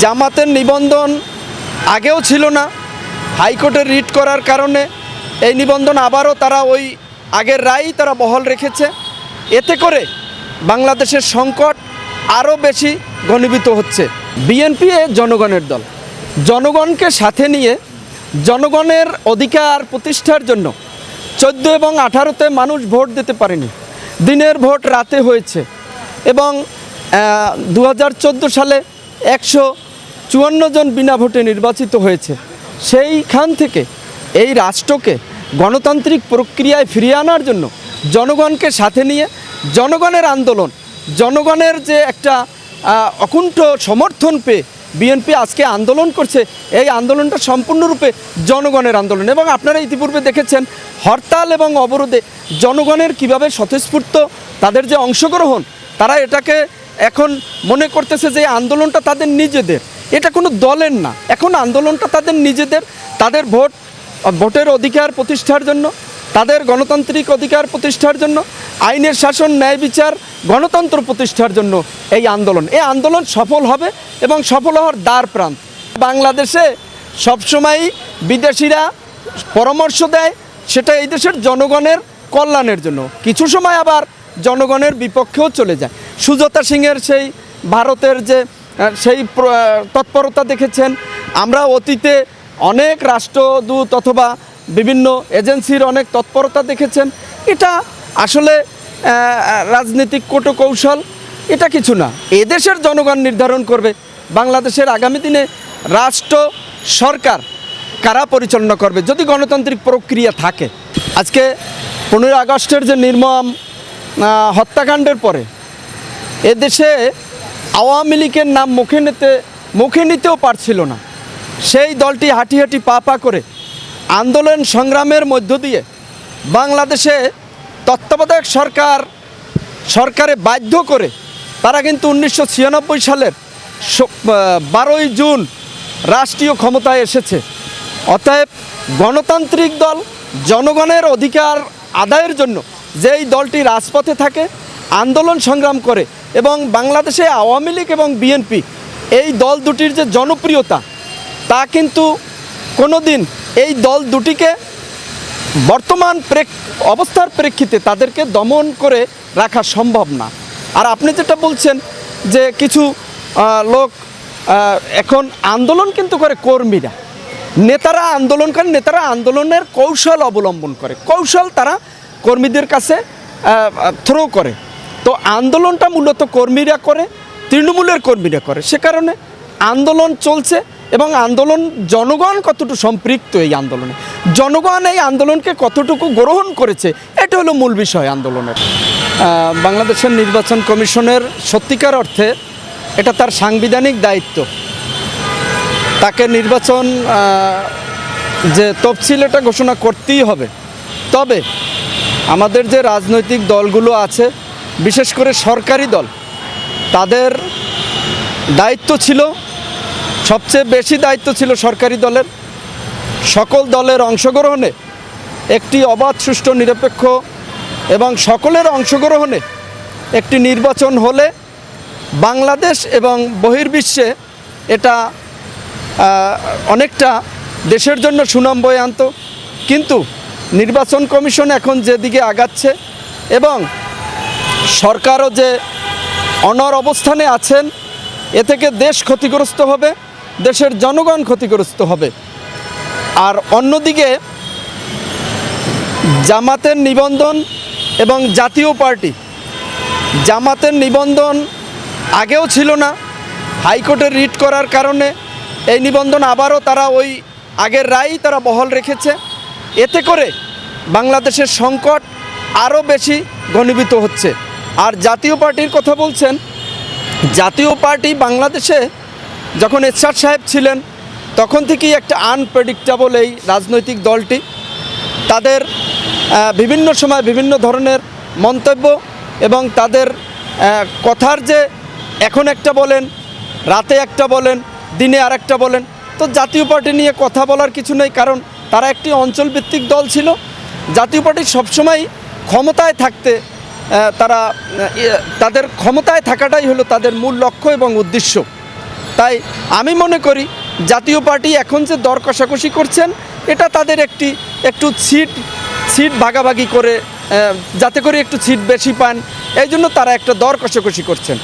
জামাতের নিবন্ধন আগেও ছিল না, হাইকোর্টের রিট করার কারণে এই নিবন্ধন আবারও তারা ওই আগের রায়ই তারা বহাল রেখেছে। এতে করে বাংলাদেশের সংকট আরও বেশি ঘনীভূত হচ্ছে। বিএনপি জনগণের দল, জনগণকে সাথে নিয়ে জনগণের অধিকার প্রতিষ্ঠার জন্য 14 এবং 18-তে মানুষ ভোট দিতে পারেনি, দিনের ভোট রাতে হয়েছে এবং 2014 সালে 154 জন বিনা ভোটে নির্বাচিত হয়েছে। সেইখান থেকে এই রাষ্ট্রকে গণতান্ত্রিক প্রক্রিয়ায় ফিরিয়ে আনার জন্য জনগণকে সাথে নিয়ে জনগণের আন্দোলন, জনগণের যে একটা অকুণ্ঠ সমর্থন পেয়ে বিএনপি আজকে আন্দোলন করছে। এই আন্দোলনটা সম্পূর্ণরূপে জনগণের আন্দোলন এবং আপনারা ইতিপূর্বে দেখেছেন হরতাল এবং অবরোধে জনগণের কিভাবে স্বতঃস্ফূর্ত তাদের যে অংশগ্রহণ, তারা এটাকে এখন মনে করতেছে যে আন্দোলনটা তাদের নিজেদের, এটা কোনো দলের না। এখন আন্দোলনটা তাদের নিজেদের, তাদের ভোটের অধিকার প্রতিষ্ঠার জন্য, তাদের গণতান্ত্রিক অধিকার প্রতিষ্ঠার জন্য, আইনের শাসন, ন্যায় বিচার, গণতন্ত্র প্রতিষ্ঠার জন্য এই আন্দোলন সফল হবে এবং সফল হওয়ার দ্বার প্রান্ত। বাংলাদেশে সবসময়ই বিদেশিরা পরামর্শ দেয়, সেটা এই দেশের জনগণের কল্যাণের জন্য, কিছু সময় আবার জনগণের বিপক্ষেও চলে যায়। সুজাতা সিংয়ের সেই ভারতের যে সেই তৎপরতা দেখেছেন, আমরা অতীতে অনেক রাষ্ট্রদূত অথবা বিভিন্ন এজেন্সির অনেক তৎপরতা দেখেছেন। এটা আসলে রাজনৈতিক কৌশল, এটা কিছু না। এদেশের জনগণ নির্ধারণ করবে বাংলাদেশের আগামী দিনে রাষ্ট্র সরকার কারা পরিচালনা করবে, যদি গণতান্ত্রিক প্রক্রিয়া থাকে। আজকে 15 আগস্টের যে নির্মম হত্যাকাণ্ডের পরে এদেশে আওয়ামী লীগের নাম মুখে নিতেও পারছিল না। সেই দলটি হাঁটি হাঁটি পা করে আন্দোলন সংগ্রামের মধ্য দিয়ে বাংলাদেশে তত্ত্বাবধায়ক সরকারে বাধ্য করে তারা কিন্তু 1996 সালের 12ই জুন রাষ্ট্রীয় ক্ষমতায় এসেছে। অতএব গণতান্ত্রিক দল, জনগণের অধিকার আদায়ের জন্য যেই দলটি রাজপথে থাকে, আন্দোলন সংগ্রাম করে এবং বাংলাদেশে আওয়ামী লীগ এবং বিএনপি এই দল দুটির যে জনপ্রিয়তা, তা কিন্তু কোনো দিন এই দল দুটিকে বর্তমান অবস্থার প্রেক্ষিতে তাদেরকে দমন করে রাখা সম্ভব না। আর আপনি যেটা বলছেন যে কিছু লোক এখন আন্দোলন কিন্তু করে কর্মীরা, নেতারা আন্দোলন করেন, নেতারা আন্দোলনের কৌশল অবলম্বন করে, কৌশল তারা কর্মীদের কাছে থ্রো করে। তো আন্দোলনটা মূলত কর্মীরা করে, তৃণমূলের কর্মীরা করে। সে কারণে আন্দোলন চলছে এবং জনগণ কতটুকু সম্পৃক্ত এই আন্দোলনে, জনগণ এই আন্দোলনকে কতটুকু গ্রহণ করেছে, এটা হলো মূল বিষয় আন্দোলনের। বাংলাদেশের নির্বাচন কমিশনের সত্যিকার অর্থে এটা তার সাংবিধানিক দায়িত্ব, তাকে নির্বাচন যে তফসিল এটা ঘোষণা করতেই হবে। তবে আমাদের যে রাজনৈতিক দলগুলো আছে, বিশেষ করে সরকারি দল, তাদের দায়িত্ব ছিল, সবচেয়ে বেশি দায়িত্ব ছিল সরকারি দলের, সকল দলের অংশগ্রহণে একটি অবাধ, সুষ্ঠু, নিরপেক্ষ এবং সকলের অংশগ্রহণে একটি নির্বাচন হলে বাংলাদেশ এবং বহির্বিশ্বে এটা অনেকটা দেশের জন্য সুনাম বয়ে আনত। কিন্তু নির্বাচন কমিশন এখন যেদিকে আগাচ্ছে এবং সরকারও যে অনড় অবস্থানে আছেন, এ থেকে দেশ ক্ষতিগ্রস্ত হবে, দেশের জনগণ ক্ষতিগ্রস্ত হবে। আর অন্যদিকে জামাতের নিবন্ধন এবং জাতীয় পার্টি, জামাতের নিবন্ধন আগেও ছিল না, হাইকোর্টের রিট করার কারণে এই নিবন্ধন আবারও তারা ওই আগের রায়ই তারা বহাল রেখেছে। এতে করে বাংলাদেশের সংকট আরও বেশি ঘনীভূত হচ্ছে। আর জাতীয় পার্টির কথা বলছেন, জাতীয় পার্টি বাংলাদেশে যখন এরশাদ সাহেব ছিলেন তখন থেকেই একটা আনপ্রেডিক্টেবল এই রাজনৈতিক দলটি। তাদের বিভিন্ন সময় বিভিন্ন ধরনের মন্তব্য এবং তাদের কথার যে এখন একটা বলেন, রাতে একটা বলেন, দিনে আর একটা বলেন। তো জাতীয় পার্টি নিয়ে কথা বলার কিছু নেই, কারণ তারা একটি অঞ্চলভিত্তিক দল ছিল। জাতীয় পার্টি সবসময় ক্ষমতায় থাকতে তাদের ক্ষমতায় থাকাটাই হলো তাদের মূল লক্ষ্য এবং উদ্দেশ্য। তাই আমি মনে করি জাতীয় পার্টি এখন যে দর কষাকষি করছেন এটা তাদের একটু সিট ভাগাভাগি করে যাতে করে একটু সিট বেশি পান, এই জন্য তারা একটা দর কষাকষি করছেন।